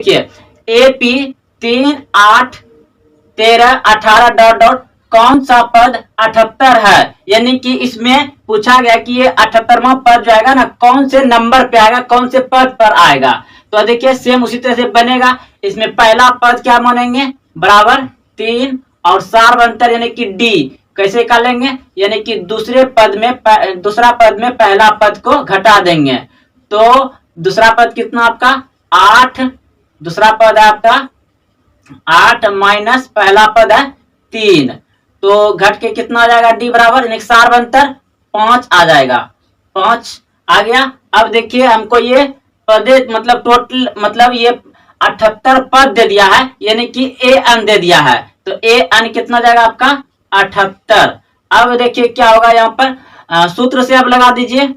देखिए AP 3, 8, 13, 18 dot dot कौन सा पद 78 है, यानी कि इसमें पूछा गया कि ये 78वां पद जो आएगा ना कौन से नंबर पे आएगा, कौन से पद पर आएगा। तो देखिए सेम उसी तरह से बनेगा। इसमें पहला पद क्या मानेंगे, बराबर 3 और सार्वंतर यानी कि डी कैसे निकालेंगे, यानी कि दूसरा पद में पहला पद को घटा देंगे। तो दूसरा पद कितना आपका 8, दूसरा पद है आपका 8 माइनस पहला पद है 3, तो घट के कितना आ जाएगा डी बराबर यानी सार्वंतर 5 आ जाएगा, 5 आ गया। अब देखिए हमको ये पदे मतलब टोटल मतलब ये 78 पद दे दिया है, यानी कि ए एन दे दिया है, तो ए एन कितना जाएगा आपका 78। अब देखिए क्या होगा यहाँ पर सूत्र से अब लगा दीजिए।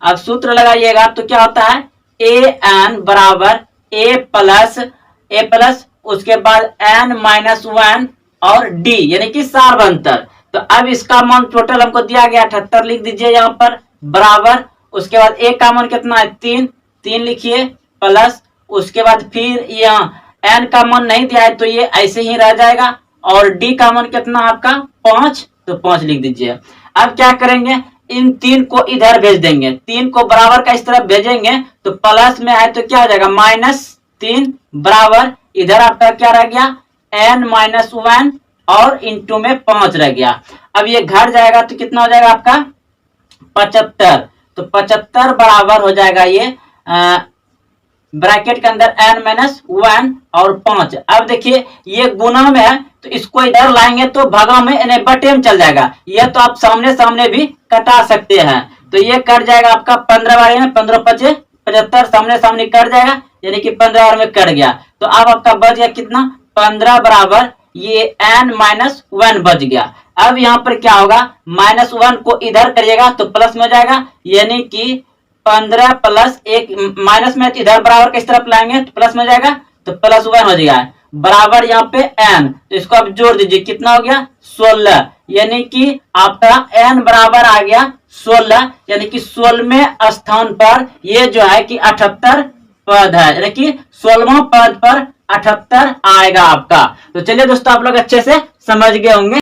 अब सूत्र लगाइएगा तो क्या होता है ए एन बराबर ए प्लस उसके बाद एन माइनस 1 और डी यानी कि सार्वंतर। तो अब इसका मान टोटल हमको दिया गया 78 लिख दीजिए यहाँ पर, बराबर उसके बाद ए का मान कितना है 3 लिखिए, प्लस उसके बाद फिर यहाँ एन का मान नहीं दिया है तो ये ऐसे ही रह जाएगा, और डी का मान कितना आपका 5, तो 5 लिख दीजिए। अब क्या करेंगे, इन 3 को इधर भेज देंगे, 3 को बराबर का इस तरफ भेजेंगे तो प्लस में है तो क्या हो जाएगा -3 बराबर इधर आपका क्या रह गया n माइनस 1 और इंटू में 5 रह गया। अब ये घट जाएगा तो कितना हो जाएगा आपका 75, तो 75 बराबर हो जाएगा ये ब्रैकेट के अंदर n माइनस 1 और 5। अब देखिए ये गुना में है तो इसको इधर लाएंगे तो भागा में यानी बटे में चल जाएगा, यह तो आप सामने सामने भी कटा सकते हैं। तो ये कट जाएगा आपका 15 बार में 15 5 75 सामने सामने कट जाएगा यानी कि 15 बार में कट गया। तो अब आपका बच गया कितना 15 बराबर ये n माइनस 1 बच गया। अब यहाँ पर क्या होगा -1 को इधर करिएगा तो प्लस में जाएगा, यानी कि 15 प्लस 1 माइनस में इधर बराबर किस तरफ लाएंगे तो प्लस में जाएगा, तो +1 हो जाएगा बराबर यहाँ पे n, तो इसको आप जोड़ दीजिए कितना हो गया 16, यानी कि आपका n बराबर आ गया 16, यानी कि 16वें स्थान पर ये जो है कि 78 पद है, यानी कि 16वां पद पर 78 आएगा आपका। तो चलिए दोस्तों आप लोग अच्छे से समझ गए होंगे।